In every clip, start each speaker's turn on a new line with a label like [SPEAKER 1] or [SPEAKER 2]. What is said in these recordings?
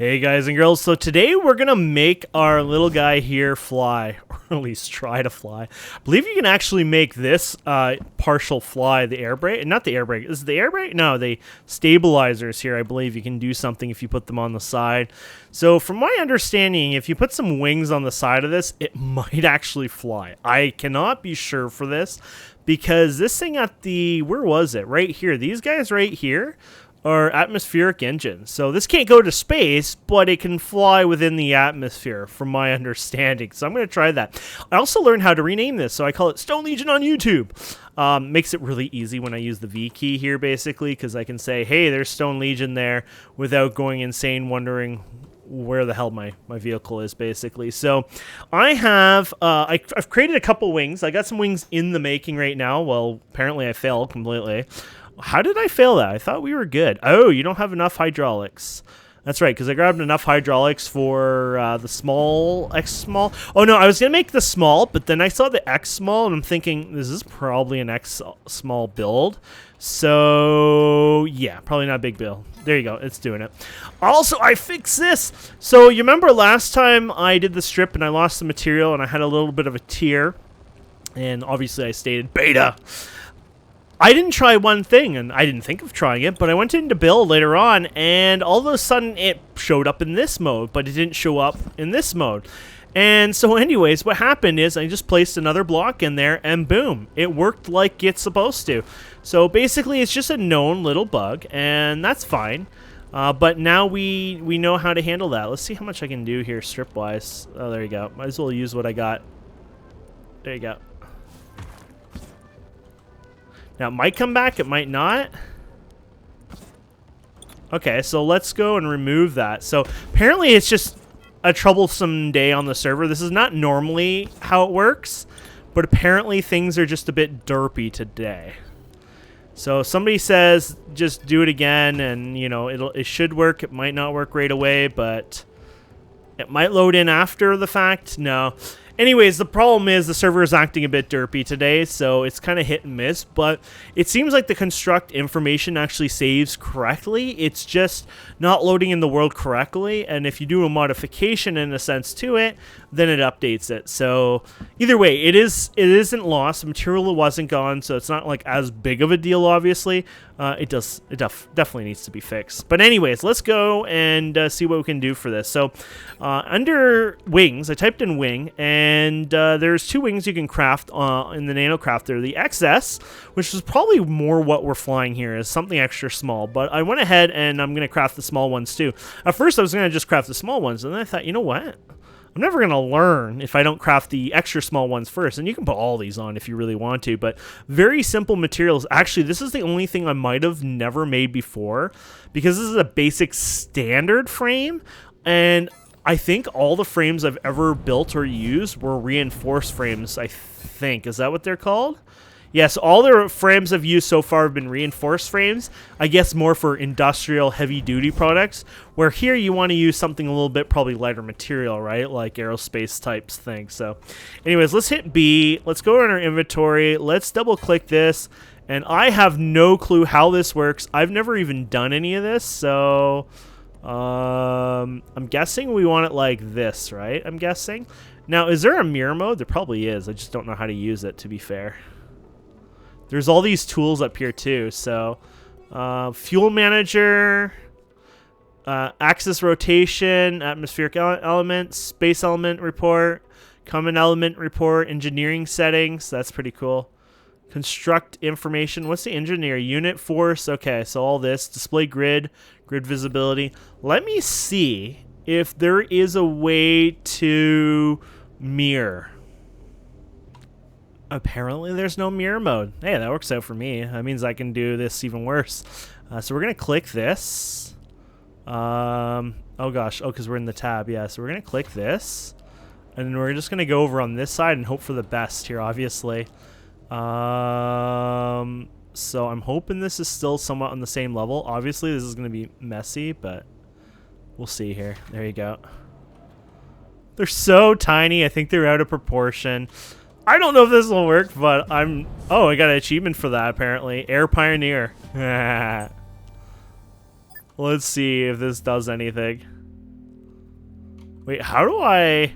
[SPEAKER 1] Hey guys and girls, so today we're gonna make our little guy here fly, or at least try to fly. I believe you can actually make this partial fly, the air brake, not the air brake, is it the air brake? No, the stabilizers here, I believe you can do something if you put them on the side. So from my understanding, if you put some wings on the side of this, it might actually fly. I cannot be sure for this, because this thing at the, where was it? Right here, these guys right here are atmospheric engines. So this can't go to space, but it can fly within the atmosphere, from my understanding. So I'm going to try that. I also learned how to rename this, so I call it Stone Legion on YouTube. Makes it really easy when I use the V key here, basically, because I can say, hey, there's Stone Legion there, without going insane wondering where the hell my vehicle is, basically. So I have, I've created a couple wings. I got some wings in the making right now. Well, apparently I failed completely. How did I fail that? I thought we were good. Oh, you don't have enough hydraulics. That's right, because I grabbed enough hydraulics for the small, X small. Oh, no, I was going to make the small, but then I saw the X small, and I'm thinking, this is probably an X small build. So, yeah, probably not a big build. There you go, it's doing it. Also, I fixed this. So, you remember last time I did the strip and I lost the material and I had a little bit of a tear? And obviously I stated beta. I didn't try one thing, and I didn't think of trying it, but I went into build later on, and all of a sudden it showed up in this mode, but it didn't show up in this mode. And so anyways, what happened is I just placed another block in there, and boom, it worked like it's supposed to. So basically, it's just a known little bug, and that's fine. But now we know how to handle that. Let's see how much I can do here strip-wise. Oh, there you go. Might as well use what I got. There you go. Now, it might come back, it might not. Okay, so let's go and remove that. So, apparently it's just a troublesome day on the server. This is not normally how it works, but apparently things are just a bit derpy today. So, somebody says, just do it again, and, you know, it should work. It might not work right away, but it might load in after the fact. No. Anyways, the problem is the server is acting a bit derpy today, so it's kind of hit and miss, but it seems like the construct information actually saves correctly. It's just not loading in the world correctly, and if you do a modification in a sense to it, then it updates it. So either way, it isn't lost. The material wasn't gone, so it's not like as big of a deal, obviously. It definitely needs to be fixed. But anyways, let's go and see what we can do for this. So under wings, I typed in wing, and there's two wings you can craft in the Nano Crafter. The XS, which is probably more what we're flying here, is something extra small. But I went ahead and I'm going to craft the small ones too. At first, I was going to just craft the small ones, and then I thought, you know what? I'm never going to learn if I don't craft the extra small ones first. And you can put all these on if you really want to. But very simple materials. Actually, this is the only thing I might have never made before, because this is a basic standard frame. And I think all the frames I've ever built or used were reinforced frames, I think. Is that what they're called? Yes, all the frames I've used so far have been reinforced frames. I guess more for industrial heavy-duty products, where here you want to use something a little bit probably lighter material, right? Like aerospace types things. So anyways, let's hit B. Let's go in our inventory. Let's double-click this. And I have no clue how this works. I've never even done any of this, so I'm guessing we want it like this, right? I'm guessing. Now, is there a mirror mode? There probably is. I just don't know how to use it, to be fair. There's all these tools up here too. So fuel manager, axis rotation, atmospheric element, space element report, common element report, engineering settings. That's pretty cool. Construct information. What's the engineer? Unit force. Okay, so all this. Display grid, grid visibility. Let me see if there is a way to mirror. Apparently there's no mirror mode. Hey, that works out for me. That means I can do this even worse. So we're going to click this. Oh gosh. Oh, because we're in the tab. Yeah, so we're going to click this. And then we're just going to go over on this side and hope for the best here, obviously. So I'm hoping this is still somewhat on the same level. Obviously, this is going to be messy, but we'll see here. There you go. They're so tiny. I think they're out of proportion. I don't know if this will work, but oh, I got an achievement for that, apparently. Air Pioneer. Let's see if this does anything. Wait, how do I...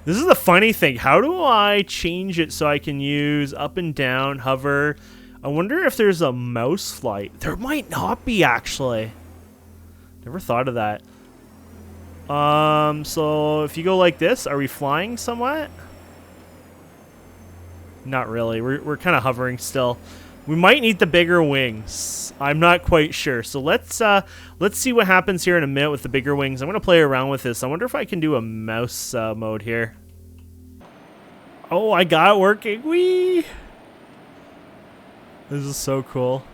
[SPEAKER 1] This is the funny thing. How do I change it so I can use up and down, hover? I wonder if there's a mouse flight. There might not be, actually. Never thought of that. So if you go like this, are we flying somewhat? Not really. We're kind of hovering still. We might need the bigger wings. I'm not quite sure. So let's see what happens here in a minute with the bigger wings. I'm gonna play around with this. I wonder if I can do a mouse mode here. Oh, I got it working. Whee! This is so cool.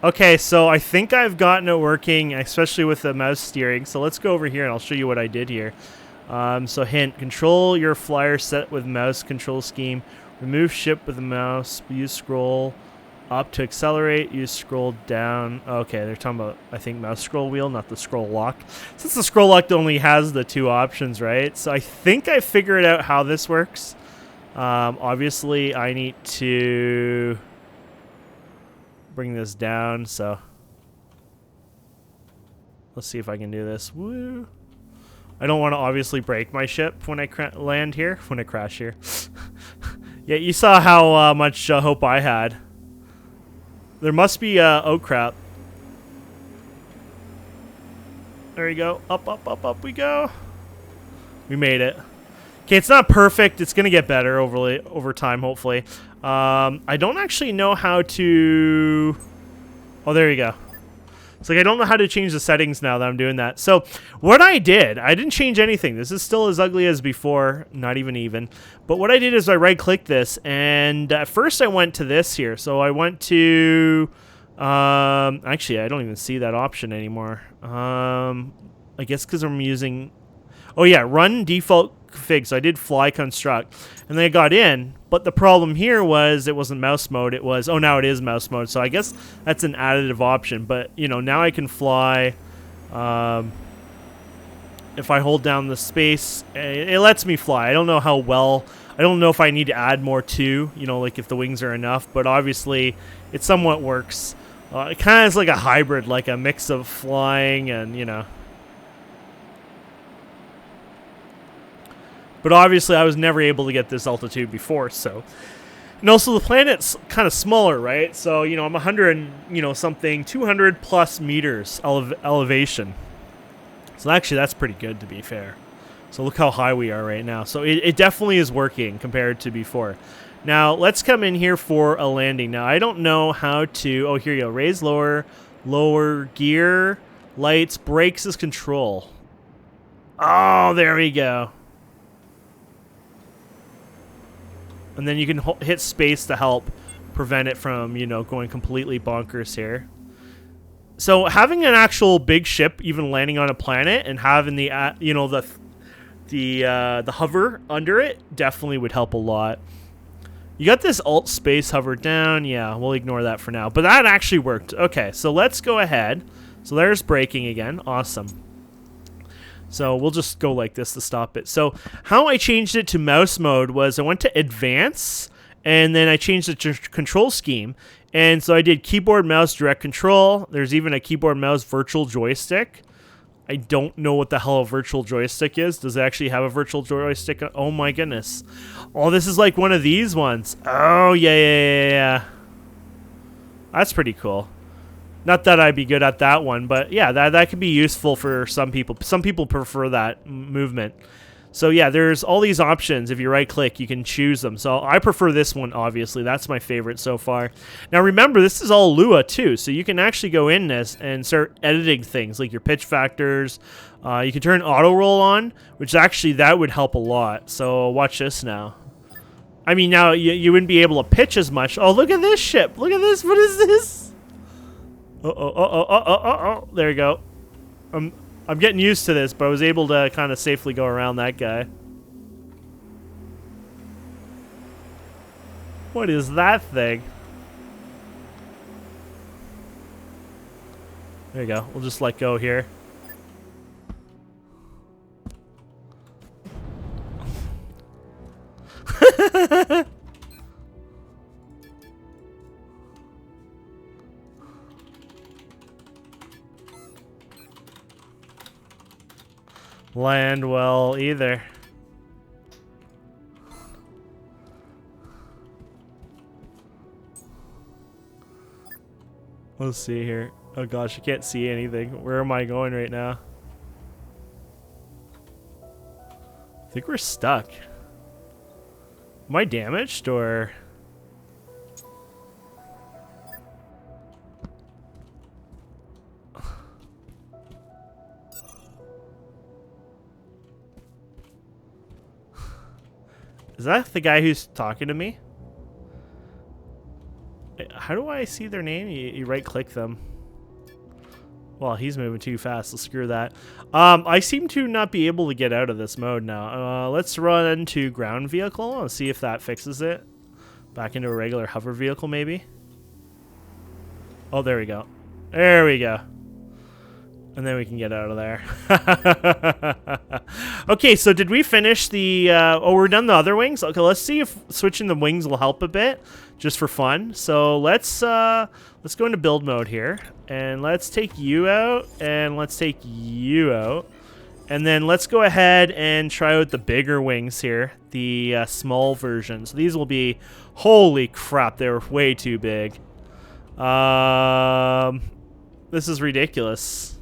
[SPEAKER 1] Okay, so I think I've gotten it working, especially with the mouse steering. So let's go over here and I'll show you what I did here. So hint, control your flyer set with mouse control scheme. Remove ship with the mouse. Use scroll up to accelerate. Use scroll down. Okay, they're talking about, I think, mouse scroll wheel, not the scroll lock. Since the scroll lock only has the 2 options, right? So I think I figured out how this works. Obviously, I need to bring this down, so let's see if I can do this. Woo! I don't want to obviously break my ship when I land here, when I crash here. Yeah, you saw how much hope I had. There must be, oh crap. There you go. Up, up, up, up we go. We made it. Okay, it's not perfect. It's going to get better over time, hopefully. I don't actually know how to... Oh, there you go. It's like I don't know how to change the settings now that I'm doing that. So what I didn't change anything. This is still as ugly as before, not even. But what I did is I right-clicked this, and at first I went to this here. So I went to... actually, I don't even see that option anymore. I guess because I'm using... Oh yeah, run default config. So I did fly construct, and then I got in. But the problem here was it wasn't mouse mode. It was, oh, now it is mouse mode. So I guess that's an additive option. But you know, now I can fly. If I hold down the space, it lets me fly. I don't know how well. I don't know if I need to add more too. You know, like if the wings are enough. But obviously, it somewhat works. It kind of is like a hybrid, like a mix of flying and you know. But obviously, I was never able to get this altitude before, so. And also, the planet's kind of smaller, right? So, you know, I'm 100 and, you know, something, 200 plus meters elevation. So actually, that's pretty good, to be fair. So look how high we are right now. So it definitely is working compared to before. Now, let's come in here for a landing. Now, I don't know how to... Oh, here you go. Raise, lower, gear, lights, brakes is control. Oh, there we go. And then you can hit space to help prevent it from, you know, going completely bonkers here. So having an actual big ship even landing on a planet and having the, you know, the hover under it definitely would help a lot. You got this alt space hover down. Yeah, we'll ignore that for now. But that actually worked. Okay, so let's go ahead. So there's braking again. Awesome. So we'll just go like this to stop it. So how I changed it to mouse mode was I went to advance, and then I changed the control scheme. And so I did keyboard, mouse, direct control. There's even a keyboard, mouse, virtual joystick. I don't know what the hell a virtual joystick is. Does it actually have a virtual joystick? Oh my goodness. Oh, this is like one of these ones. Oh, yeah. That's pretty cool. Not that I'd be good at that one, but yeah, that could be useful for some people. Some people prefer that movement. So yeah, there's all these options. If you right-click, you can choose them. So I prefer this one, obviously. That's my favorite so far. Now remember, this is all Lua too, so you can actually go in this and start editing things, like your pitch factors. You can turn auto roll on, which actually, that would help a lot. So watch this now. I mean, now you wouldn't be able to pitch as much. Oh, look at this ship. Look at this. What is this? Oh, there you go. I'm getting used to this, but I was able to kind of safely go around that guy. What is that thing? There you go. We'll just let go here. land well either. Let's see here. Oh gosh, I can't see anything. Where am I going right now? I think we're stuck. Am I damaged or? Is that the guy who's talking to me? How do I see their name? You right-click them. Well, he's moving too fast, so screw that. I seem to not be able to get out of this mode now. Let's run to ground vehicle and see if that fixes it. Back into a regular hover vehicle, maybe. Oh, there we go. There we go. And then we can get out of there. Okay, so did we finish the... oh, we're done the other wings? Okay, let's see if switching the wings will help a bit, just for fun. So let's go into build mode here. And let's take you out, and let's take you out. And then let's go ahead and try out the bigger wings here, the small versions. These will be... Holy crap, they're way too big. This is ridiculous.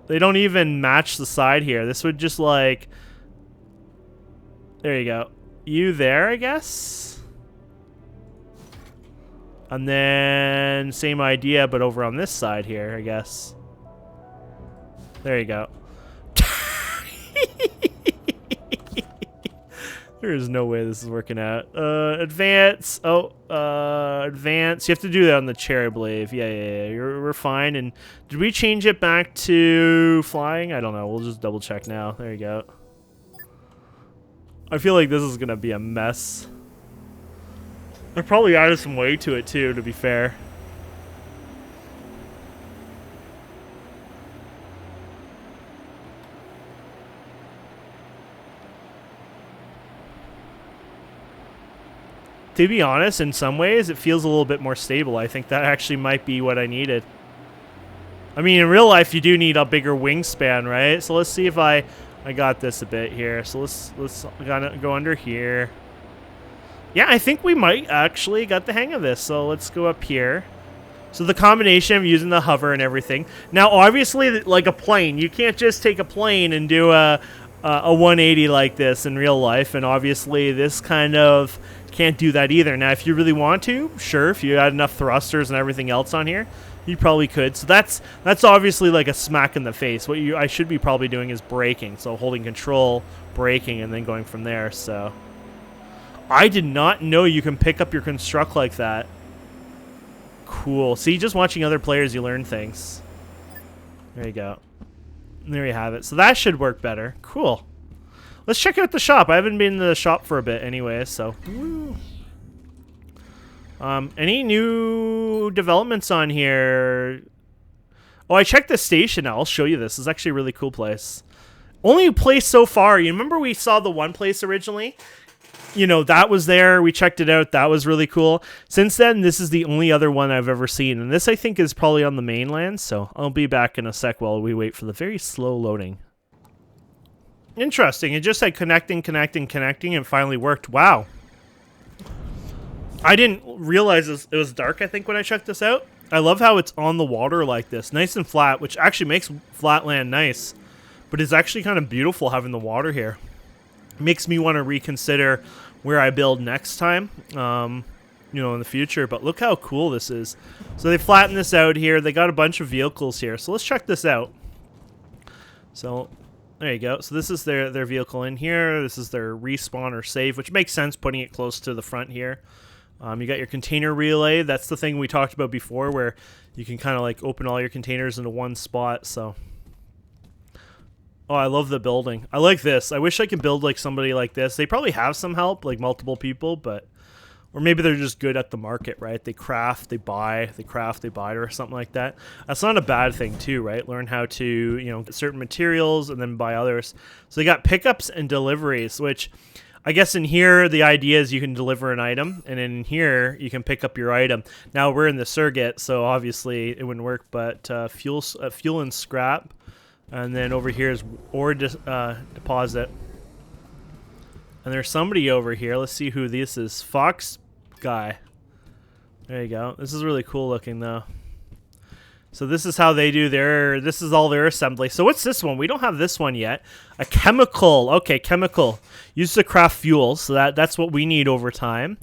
[SPEAKER 1] They don't even match the side here. This would just like... There you go. You there, I guess? And then same idea, but over on this side here, I guess. There you go. There is no way this is working out. Advance. Oh, advance. You have to do that on the chair, I believe. Yeah. We're fine. And did we change it back to flying? I don't know. We'll just double check now. There you go. I feel like this is gonna be a mess. I probably added some weight to it too, to be fair. To be honest, in some ways, it feels a little bit more stable. I think that actually might be what I needed. I mean, in real life, you do need a bigger wingspan, right? So let's see if I got this a bit here. So let's go under here. Yeah, I think we might actually got the hang of this. So let's go up here. So the combination of using the hover and everything. Now, obviously, like a plane, you can't just take a plane and do a 180 like this in real life. And obviously, this kind of can't do that either. Now, if you really want to, sure, if you had enough thrusters and everything else on here, you probably could. So that's obviously like a smack in the face. What I should be probably doing is braking. So holding control, braking, and then going from there. So I did not know you can pick up your construct like that. Cool. See, just watching other players, you learn things. There you go. And there you have it. So that should work better. Cool. Let's check out the shop. I haven't been in the shop for a bit anyway, so. Woo. Any new developments on here? Oh, I checked the station now. I'll show you this. It's actually a really cool place. Only place so far. You remember we saw the one place originally? You know, that was there. We checked it out. That was really cool. Since then, this is the only other one I've ever seen. And this, I think, is probably on the mainland. So I'll be back in a sec while we wait for the very slow loading. Interesting. It just said connecting, and finally worked. Wow. I didn't realize it was dark, I think, when I checked this out. I love how it's on the water like this. Nice and flat, which actually makes flat land nice. But it's actually kind of beautiful having the water here. Makes me want to reconsider where I build next time, you know, in the future. But look how cool this is. So they flattened this out here. They got a bunch of vehicles here. So let's check this out. So there you go. So this is their vehicle in here. This is their respawn or save, which makes sense putting it close to the front here. You got your container relay. That's the thing we talked about before, where you can kind of like open all your containers into one spot. So, oh, I love the building. I like this. I wish I could build like somebody like this. They probably have some help, like multiple people, but or maybe they're just good at the market, right? They craft, they buy, they craft, they buy, or something like that. That's not a bad thing too, right? Learn how to, you know, get certain materials and then buy others. So they got pickups and deliveries, which I guess in here, the idea is you can deliver an item, and in here, you can pick up your item. Now, we're in the circuit, so obviously it wouldn't work, but fuel and scrap. And then over here is ore deposit. And there's somebody over here. Let's see who this is. Fox guy. There you go. This is really cool looking, though. So this is how they do their, this is all their assembly. So what's this one? We don't have this one yet. A chemical. Okay, chemical. Used to craft fuel. So that's what we need over time.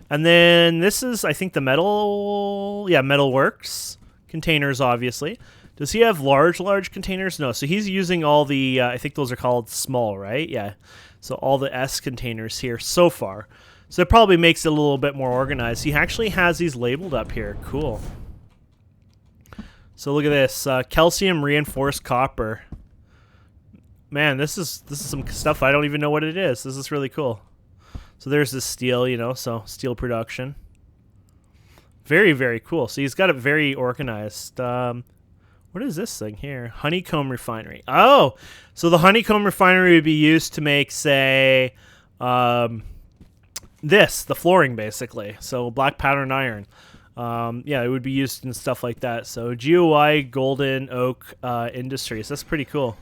[SPEAKER 1] And then this is, I think, the metal. Yeah, metal works. Containers, obviously. Does he have large containers? No. So he's using all the, I think those are called small, right? Yeah. So all the S containers here so far. So it probably makes it a little bit more organized. He actually has these labeled up here. Cool. So look at this, calcium reinforced copper. Man, this is some stuff I don't even know what it is. This is really cool. So there's this steel, you know, so steel production. Very, very cool. So he's got it very organized. What is this thing here? Honeycomb refinery. Oh, so the honeycomb refinery would be used to make, say, the flooring, basically. So black pattern iron. Yeah, it would be used in stuff like that. So GOI Golden Oak Industries. That's pretty cool.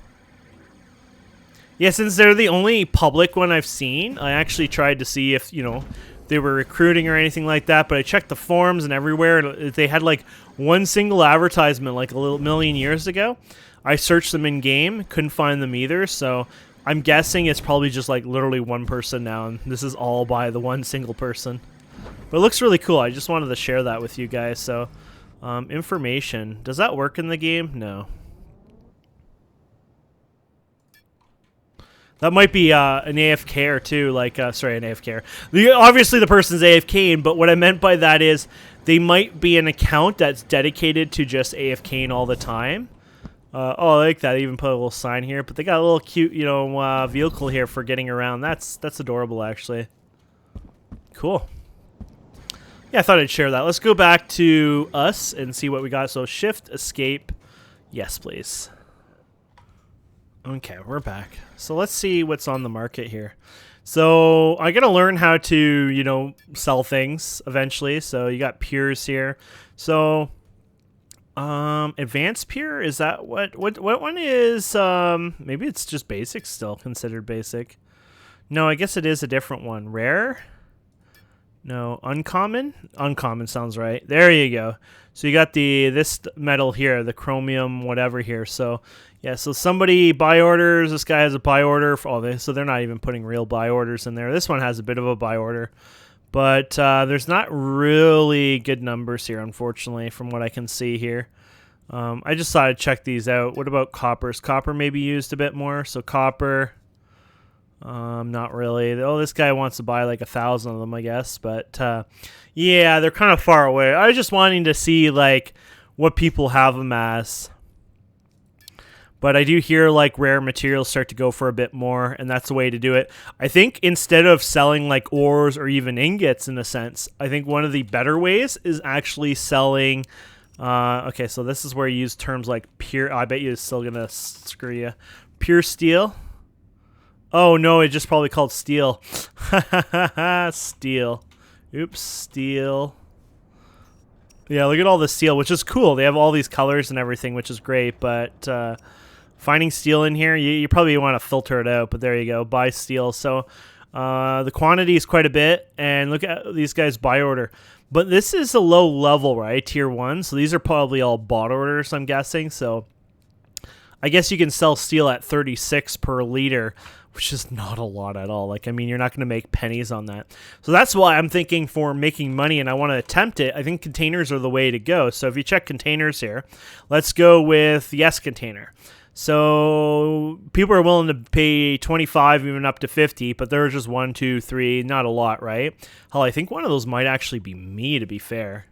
[SPEAKER 1] Yeah, since they're the only public one I've seen, I actually tried to see if, you know, they were recruiting or anything like that, but I checked the forums and everywhere, and they had like one single advertisement like a little million years ago. I searched them in game, couldn't find them either, so I'm guessing it's probably just like literally one person now, and this is all by the one single person. But it looks really cool. I just wanted to share that with you guys. So, information. Does that work in the game? No. That might be an AFK or two. Like, sorry, an AFK. Obviously, the person's AFKing, but what I meant by that is they might be an account that's dedicated to just AFKing all the time. Oh, I like that. I even put a little sign here. But they got a little cute, you know, vehicle here for getting around. That's adorable, actually. Cool. Yeah, I thought I'd share that. Let's go back to us and see what we got. So shift, escape. Yes, please. Okay, we're back. So let's see what's on the market here. So I got to learn how to, you know, sell things eventually. So you got Pures here. So advanced Pure, is that what one is? Maybe it's just basic still, considered basic. No, I guess it is a different one. Rare? No, uncommon? Uncommon sounds right. There you go. So you got this metal here, the chromium whatever here. So yeah, so somebody buy orders. This guy has a buy order. So they're not even putting real buy orders in there. This one has a bit of a buy order. But there's not really good numbers here, unfortunately, from what I can see here. I just thought I'd check these out. What about coppers? Copper may be used a bit more. So copper... not really. Oh, this guy wants to buy like 1,000 of them, I guess. But yeah, they're kind of far away. I was just wanting to see like what people have them as. But I do hear like rare materials start to go for a bit more, and that's the way to do it. I think instead of selling like ores or even ingots in a sense, I think one of the better ways is actually selling... okay, so this is where you use terms like pure... I bet you it's still going to screw you. Pure steel. Oh, no, it's just probably called steel. Steel. Oops, steel. Yeah, look at all the steel, which is cool. They have all these colors and everything, which is great, but finding steel in here, you probably want to filter it out, but there you go. Buy steel. So the quantity is quite a bit, and look at these guys buy order. But this is a low level, right? Tier 1, so these are probably all bought orders, I'm guessing, so... I guess you can sell steel at 36 per liter, which is not a lot at all. Like, I mean, you're not going to make pennies on that. So that's why I'm thinking for making money and I want to attempt it. I think containers are the way to go. So if you check containers here, let's go with yes container. So people are willing to pay 25, even up to 50, but there's just 1, 2, 3, not a lot, right? Hell, I think one of those might actually be me, to be fair.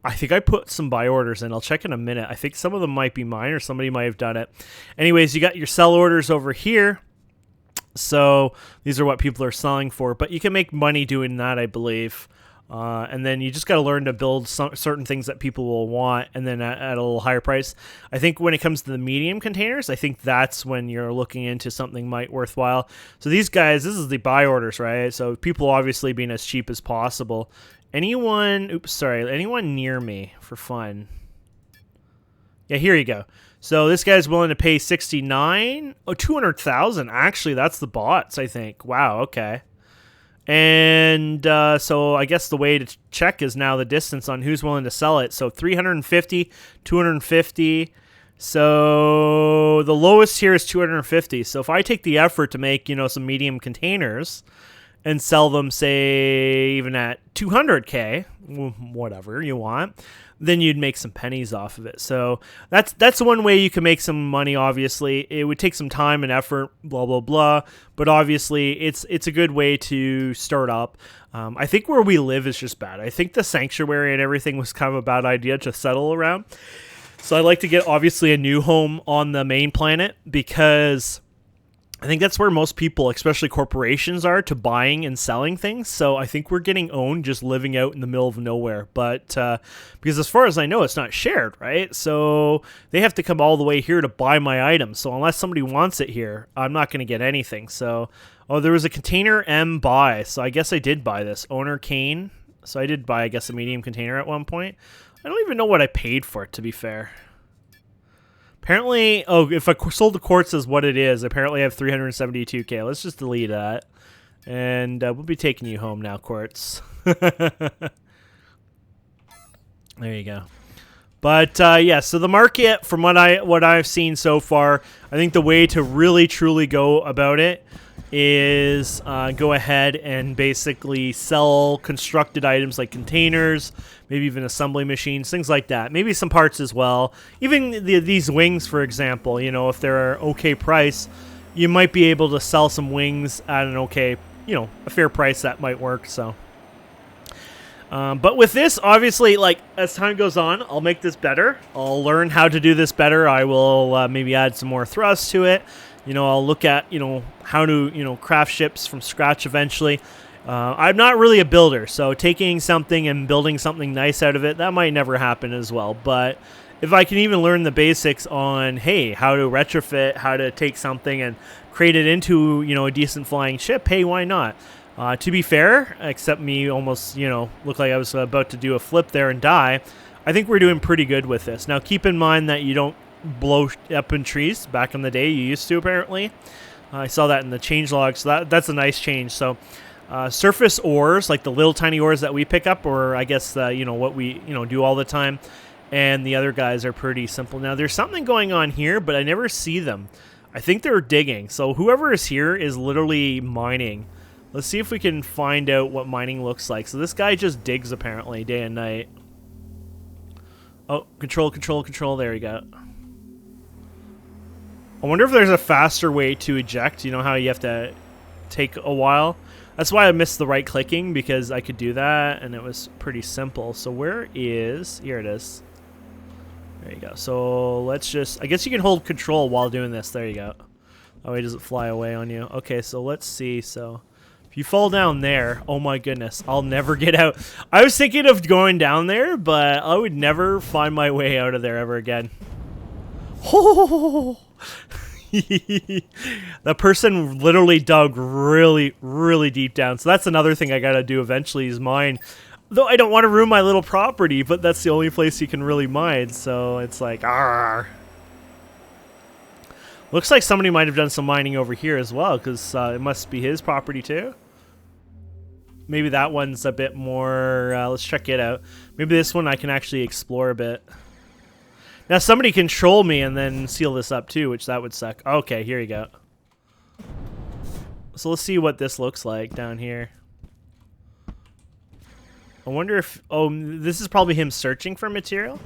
[SPEAKER 1] I think I put some buy orders in. I'll check in a minute. I think some of them might be mine or somebody might have done it. Anyways, you got your sell orders over here. So these are what people are selling for. But you can make money doing that, I believe. And then you just got to learn to build certain things that people will want, and then at a little higher price. I think when it comes to the medium containers, I think that's when you're looking into something might worthwhile. So these guys, this is the buy orders, right? So people obviously being as cheap as possible. Anyone near me for fun. Yeah, here you go. So this guy's willing to pay 69. Oh, 200,000. Actually, that's the bots, I think. Wow, okay. And so I guess the way to check is now the distance on who's willing to sell it. So 350, 250. So the lowest here is 250. So if I take the effort to make, some medium containers and sell them, say, even at 200K, whatever you want, then you'd make some pennies off of it. So that's one way you can make some money. Obviously, it would take some time and effort, blah blah blah. But obviously, it's a good way to start up. I think where we live is just bad. I think the sanctuary and everything was kind of a bad idea to settle around. So I'd like to get obviously a new home on the main planet, because I think that's where most people, especially corporations, are to buying and selling things. So I think we're getting owned just living out in the middle of nowhere. But because as far as I know, it's not shared, right? So they have to come all the way here to buy my items. So unless somebody wants it here, I'm not going to get anything. So, there was a container M buy. So I guess I did buy this. Owner Kane. So I did buy, I guess, a medium container at one point. I don't even know what I paid for it, to be fair. Apparently, if I sold the quartz as what it is, apparently I have 372K. Let's just delete that. And we'll be taking you home now, quartz. There you go. But yeah, so the market, from what I've seen so far, I think the way to really truly go about it is go ahead and basically sell constructed items like containers, maybe even assembly machines, things like that. Maybe some parts as well. Even these wings, for example, if they're okay price, you might be able to sell some wings at an okay, a fair price that might work. So, but with this, obviously, like as time goes on, I'll make this better. I'll learn how to do this better. I will maybe add some more thrust to it. I'll look at, how to, craft ships from scratch eventually. I'm not really a builder, so taking something and building something nice out of it, that might never happen as well. But if I can even learn the basics on, hey, how to retrofit, how to take something and create it into, a decent flying ship, hey, why not? To be fair, except me almost, looked like I was about to do a flip there and die, I think we're doing pretty good with this. Now, keep in mind that you don't blow up in trees. Back in the day, you used to, apparently. I saw that in the changelog, so that's a nice change. So surface ores, like the little tiny ores that we pick up, or I guess what we do all the time, and the other guys are pretty simple. Now there's something going on here, but I never see them. I think they're digging. So whoever is here is literally mining. Let's see if we can find out what mining looks like. So this guy just digs apparently day and night. Oh, control. There we go. I wonder if there's a faster way to eject. You know how you have to take a while? That's why I missed the right clicking, because I could do that and it was pretty simple. So here it is. There you go. So let's just, I guess you can hold control while doing this. There you go. Oh, he doesn't fly away on you. Okay, so let's see. So if you fall down there, oh my goodness, I'll never get out. I was thinking of going down there, but I would never find my way out of there ever again. Oh! That person literally dug really, really deep down. So that's another thing I gotta do eventually is mine. Though I don't want to ruin my little property, but that's the only place you can really mine. So it's like, argh. Looks like somebody might have done some mining over here as well, because it must be his property too. Maybe that one's a bit more, let's check it out. Maybe this one I can actually explore a bit. Now somebody control me and then seal this up too, which that would suck. Okay, here you go. So let's see what this looks like down here. I wonder if, oh, this is probably him searching for material.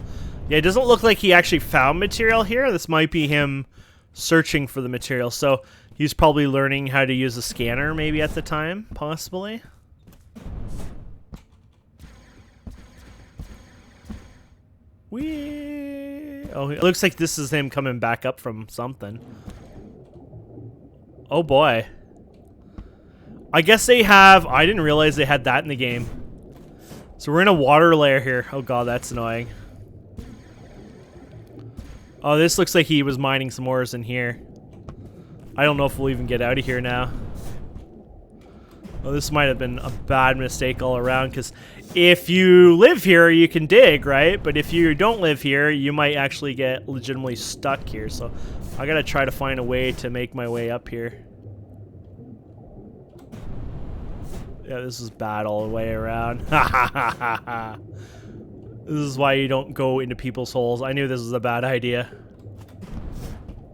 [SPEAKER 1] Yeah, it doesn't look like he actually found material here. This might be him searching for the material. So he's probably learning how to use a scanner maybe at the time, possibly. Oh, it looks like this is him coming back up from something. Oh boy. I guess they have, I didn't realize they had that in the game. So we're in a water layer here. Oh god, that's annoying. Oh, this looks like he was mining some ores in here. I don't know if we'll even get out of here now. Oh, this might have been a bad mistake all around, because if you live here, you can dig, right? But if you don't live here, you might actually get legitimately stuck here. So I gotta try to find a way to make my way up here. Yeah, this is bad all the way around. This is why you don't go into people's holes. I knew this was a bad idea.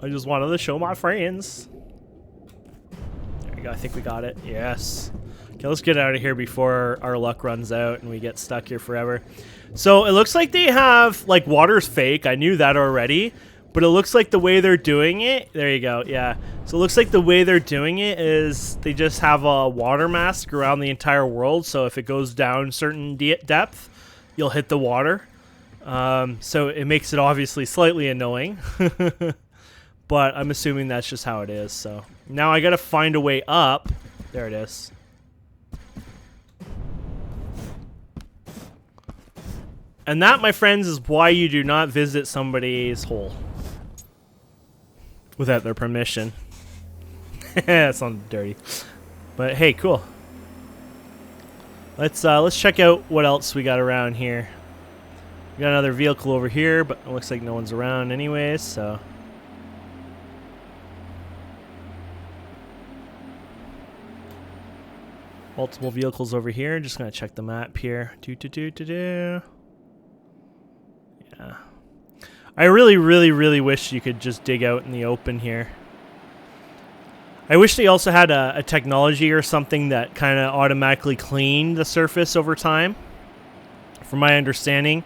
[SPEAKER 1] I just wanted to show my friends. There we go. I think we got it. Yes. Okay, let's get out of here before our luck runs out and we get stuck here forever. So it looks like they have, like, water's fake. I knew that already. But it looks like the way they're doing it... There you go. Yeah. So it looks like the way they're doing it is they just have a water mask around the entire world. So if it goes down certain depth, you'll hit the water. So it makes it obviously slightly annoying. But I'm assuming that's just how it is. So now I got to find a way up. There it is. And that, my friends, is why you do not visit somebody's hole without their permission. That sounds dirty. But hey, cool. Let's check out what else we got around here. We got another vehicle over here, but it looks like no one's around anyways, so. Multiple vehicles over here. Just gonna check the map here. Yeah. I really wish you could just dig out in the open here. I wish they also had a technology or something that kind of automatically cleaned the surface over time. From my understanding,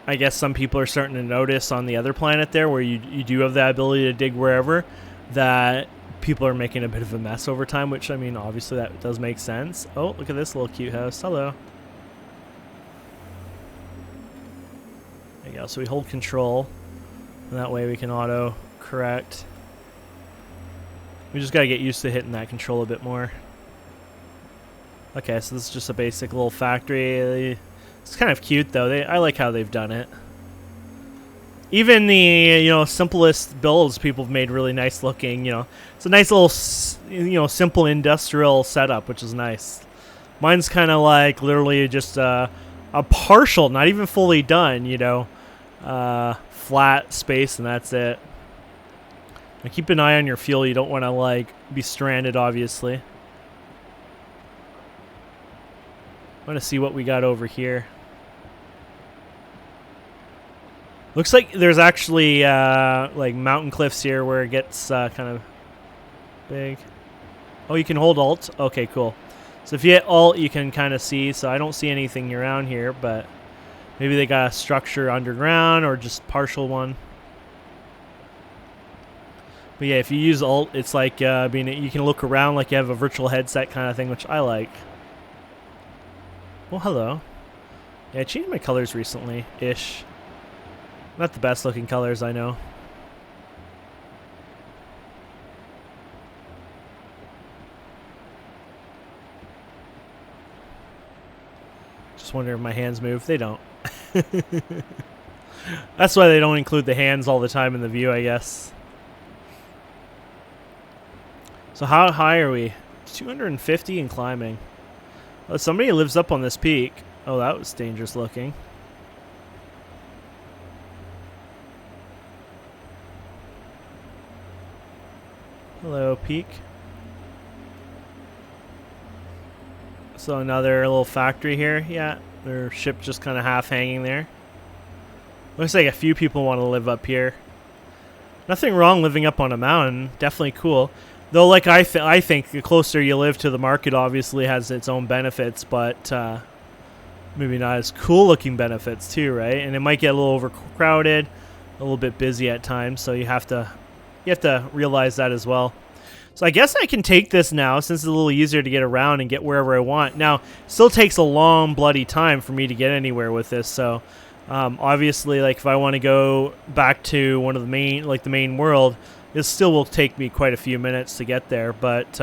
[SPEAKER 1] I guess some people are starting to notice on the other planet there, where you do have the ability to dig wherever, that people are making a bit of a mess over time, which, I mean, obviously that does make sense. Oh, look at this little cute house. Hello. There you go. So we hold control, and that way we can auto correct. We just gotta get used to hitting that control a bit more. Okay, so this is just a basic little factory. It's kind of cute though. I like how they've done it. Even the simplest builds people have made really nice looking. It's a nice little simple industrial setup, which is nice. Mine's kind of like literally just a partial, not even fully done. Flat space, and that's it. Now keep an eye on your fuel. You don't want to be stranded, obviously. I want to see what we got over here. Looks like there's actually mountain cliffs here where it gets kind of big. Oh, you can hold Alt. Okay, cool. So if you hit Alt, you can kind of see. So I don't see anything around here, but maybe they got a structure underground or just partial one. But yeah, if you use Alt, it's like you can look around like you have a virtual headset kind of thing, which I like. Well, hello. Yeah, I changed my colors recently-ish. Not the best looking colors, I know. Just wonder if my hands move. They don't. That's why they don't include the hands all the time in the view, I guess. So how high are we? 250 and climbing. Oh, somebody lives up on this peak. Oh, that was dangerous looking. Hello, peak. So another little factory here. Yeah, their ship just kind of half hanging there. Looks like a few people want to live up here. Nothing wrong living up on a mountain. Definitely cool. Though, like I think the closer you live to the market, obviously has its own benefits, but maybe not as cool-looking benefits too, right? And it might get a little overcrowded, a little bit busy at times, so you have to realize that as well. So I guess I can take this now, since it's a little easier to get around and get wherever I want. Now, it still takes a long bloody time for me to get anywhere with this, so obviously, if I want to go back to one of the main world, it still will take me quite a few minutes to get there. But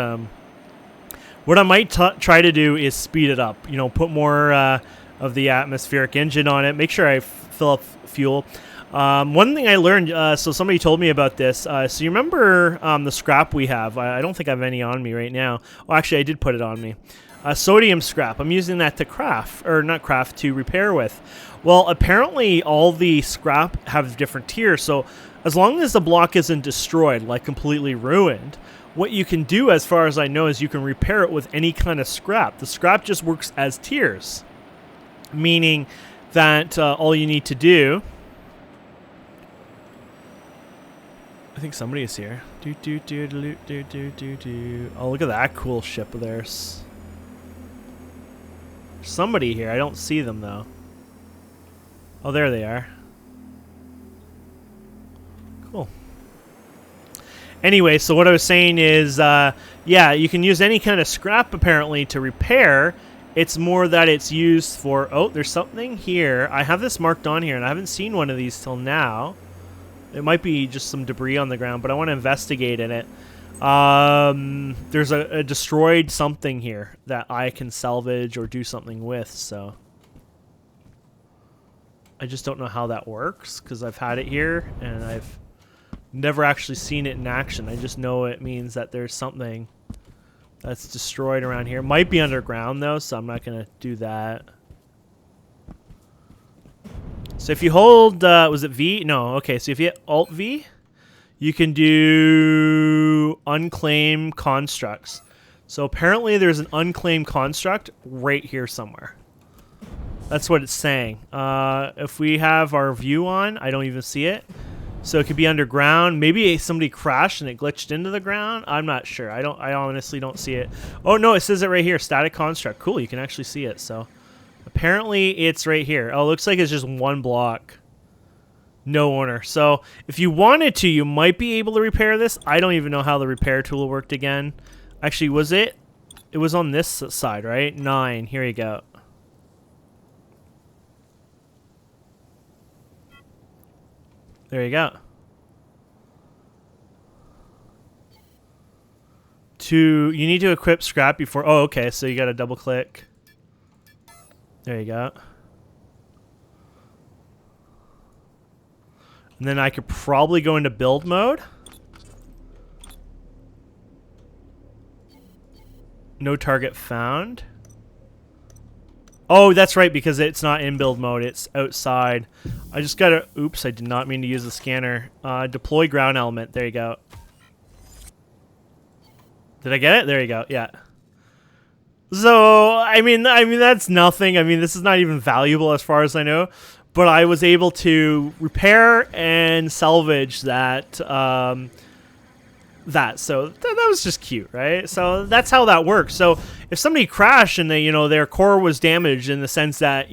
[SPEAKER 1] what I might try to do is speed it up. Put more of the atmospheric engine on it. Make sure I fill up fuel. One thing I learned, so somebody told me about this. So you remember the scrap we have? I don't think I have any on me right now. Well, actually, I did put it on me. Sodium scrap. I'm using that to craft, or not craft, to repair with. Well, apparently all the scrap have different tiers. So as long as the block isn't destroyed, like completely ruined, what you can do, as far as I know, is you can repair it with any kind of scrap. The scrap just works as tiers, meaning that all you need to do... I think somebody is here. Oh, look at that cool ship of theirs. There's somebody here. I don't see them, though. Oh, there they are. Cool. Anyway, so what I was saying is, yeah, you can use any kind of scrap, apparently, to repair. It's more that it's used for... Oh, there's something here. I have this marked on here, and I haven't seen one of these till now. It might be just some debris on the ground, but I want to investigate in it. There's a destroyed something here that I can salvage or do something with, so... I just don't know how that works, because I've had it here, and I've never actually seen it in action. I just know it means that there's something that's destroyed around here. Might be underground, though, so I'm not going to do that. So if you hold, was it V? No, okay, so if you hit Alt-V, you can do unclaimed constructs. So apparently there's an unclaimed construct right here somewhere. That's what it's saying. If we have our view on, I don't even see it. So it could be underground. Maybe somebody crashed and it glitched into the ground. I'm not sure. I honestly don't see it. Oh no, it says it right here. Static construct. Cool, you can actually see it. So apparently it's right here. Oh, it looks like it's just one block. No owner. So if you wanted to, you might be able to repair this. I don't even know how the repair tool worked again. Actually, was it? It was on this side, right? 9. Here you go. There you go. You need to equip scrap before... Oh, okay, so you got to double click. There you go. And then I could probably go into build mode. No target found. Oh, that's right, because it's not in build mode. It's outside. I just got to... Oops, I did not mean to use the scanner. Deploy ground element. There you go. Did I get it? There you go. Yeah. So, I mean, that's nothing. I mean, this is not even valuable as far as I know. But I was able to repair and salvage that... So that was just cute, right? So that's how that works. So if somebody crashed and they, their core was damaged in the sense that,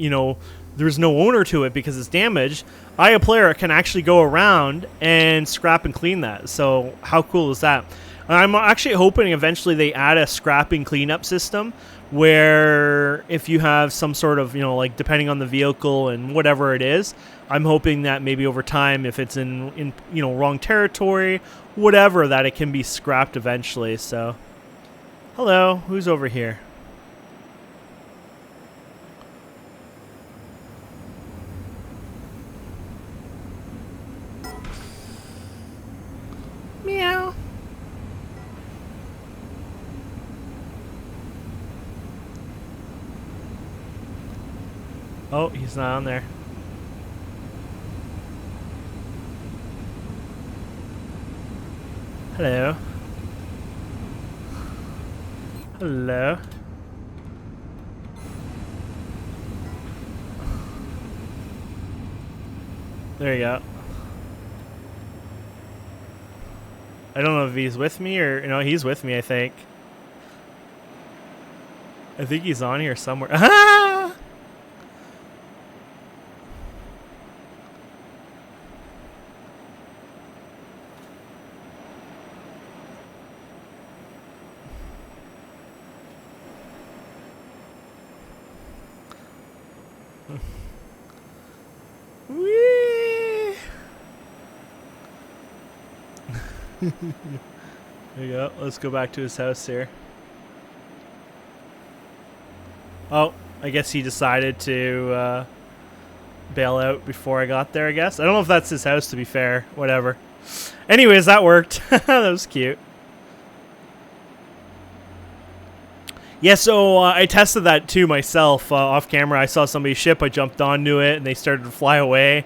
[SPEAKER 1] there's no owner to it because it's damaged, I, a player, can actually go around and scrap and clean that. So how cool is that? I'm actually hoping eventually they add a scrapping cleanup system where if you have some sort of, like depending on the vehicle and whatever it is, I'm hoping that maybe over time, if it's in wrong territory, whatever, that it can be scrapped eventually. So, hello, who's over here? Meow. Oh, he's not on there. Hello. Hello. There you go. I don't know if he's with me or... No, he's with me, I think. I think he's on here somewhere. Ah! There you go. Let's go back to his house here. Oh, I guess he decided to bail out before I got there, I guess. I don't know if that's his house, to be fair. Whatever. Anyways, that worked. That was cute. Yeah, so I tested that too myself off camera. I saw somebody's ship. I jumped onto it, and they started to fly away.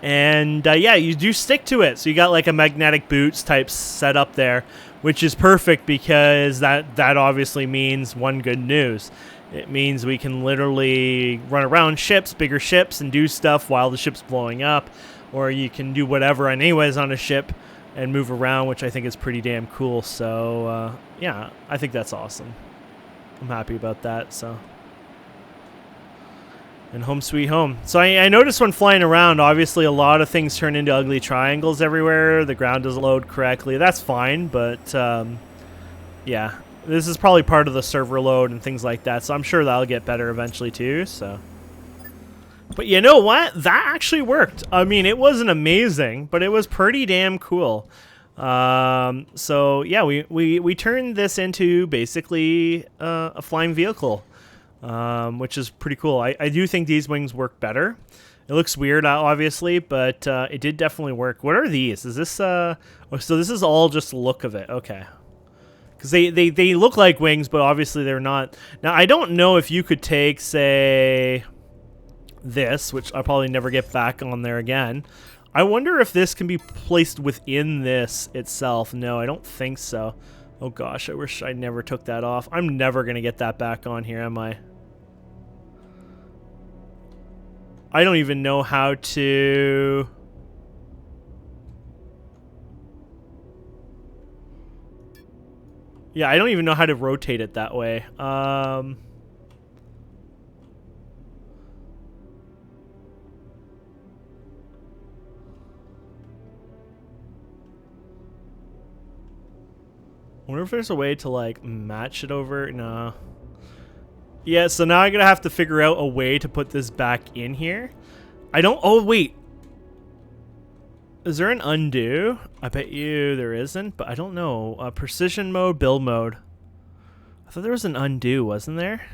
[SPEAKER 1] And yeah, you do stick to it. So you got like a magnetic boots type set up there, which is perfect because that obviously means one good news. It means we can literally run around ships, bigger ships, and do stuff while the ship's blowing up. Or you can do whatever anyways on a ship and move around, which I think is pretty damn cool. So yeah, I think that's awesome. I'm happy about that. So, and home sweet home. So I noticed when flying around, obviously a lot of things turn into ugly triangles everywhere. The ground doesn't load correctly. That's fine, but yeah. This is probably part of the server load and things like that, so I'm sure that'll get better eventually too. So, but you know what? That actually worked. I mean, it wasn't amazing, but it was pretty damn cool. So yeah, we turned this into basically a flying vehicle, which is pretty cool. I do think these wings work better. It looks weird, obviously, but it did definitely work. What are these? Is this oh, so this is all just the look of it. Okay. Because they look like wings, but obviously they're not. Now, I don't know if you could take, say, this, which I'll probably never get back on there again. I wonder if this can be placed within this itself. No, I don't think so. Oh, gosh, I wish I never took that off. I'm never going to get that back on here, am I? I don't even know how to... Yeah, I don't even know how to rotate it that way. I wonder if there's a way to, like, match it over. No. Yeah, so now I'm going to have to figure out a way to put this back in here. I don't... Oh, wait. Is there an undo? I bet you there isn't, but I don't know. Precision mode, build mode. I thought there was an undo, wasn't there?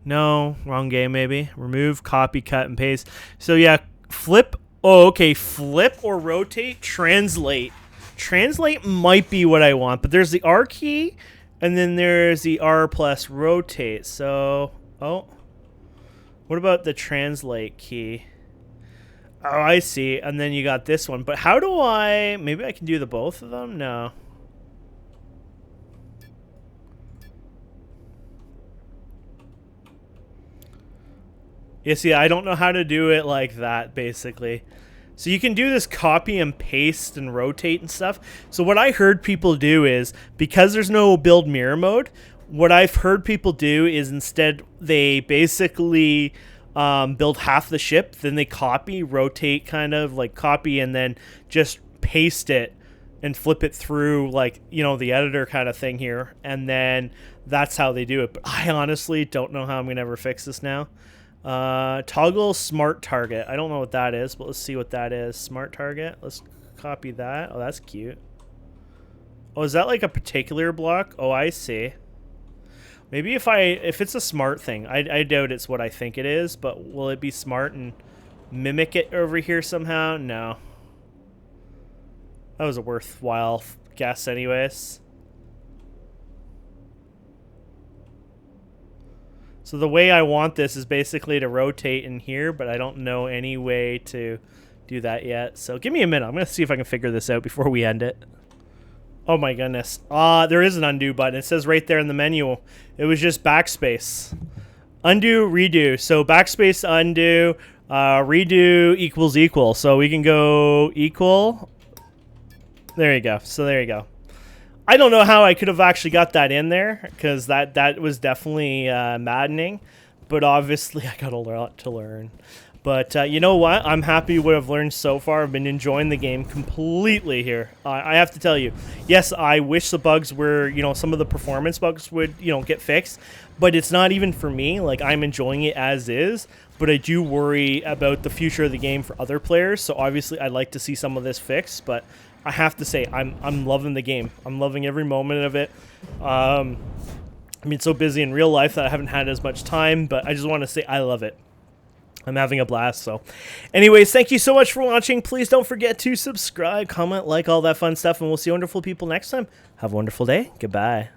[SPEAKER 1] No, wrong game maybe. Remove, copy, cut, and paste. So yeah, flip. Oh, okay. Flip or rotate, translate. Translate might be what I want, but there's the R key, and then there's the R plus rotate. So, oh. What about the translate key? Oh, I see. And then you got this one. But how do I... Maybe I can do the both of them? No. Yeah, see, I don't know how to do it like that, basically. So you can do this copy and paste and rotate and stuff. So what I heard people do is, because there's no build mirror mode, what I've heard people do is instead they basically... build half the ship, then they copy, rotate, kind of like copy, and then just paste it and flip it through, like, you know, the editor kind of thing here, and then that's how they do it. But I honestly don't know how I'm gonna ever fix this now. Toggle smart target. I don't know what that is, but let's see what that is. Smart target. Let's copy that. Oh, that's cute. Oh, is that like a particular block? Oh, I see. Maybe if it's a smart thing. I doubt it's what I think it is, but will it be smart and mimic it over here somehow? No. That was a worthwhile guess anyways. So the way I want this is basically to rotate in here, but I don't know any way to do that yet. So give me a minute. I'm going to see if I can figure this out before we end it. Oh my goodness. There is an undo button. It says right there in the menu. It was just backspace. Undo, redo. So backspace, undo, redo equals equal. So we can go equal. There you go. So there you go. I don't know how I could have actually got that in there, because that was definitely maddening. But obviously I got a lot to learn. But you know what? I'm happy with what I've learned so far. I've been enjoying the game completely here. I have to tell you, yes, I wish the bugs were, you know, some of the performance bugs would, you know, get fixed. But it's not even for me. Like, I'm enjoying it as is. But I do worry about the future of the game for other players. So obviously I'd like to see some of this fixed. But I have to say, I'm loving the game. I'm loving every moment of it. I mean, so busy in real life that I haven't had as much time, but I just want to say I love it. I'm having a blast. So anyways, thank you so much for watching. Please don't forget to subscribe, comment, like, all that fun stuff, and we'll see wonderful people next time. Have a wonderful day. Goodbye.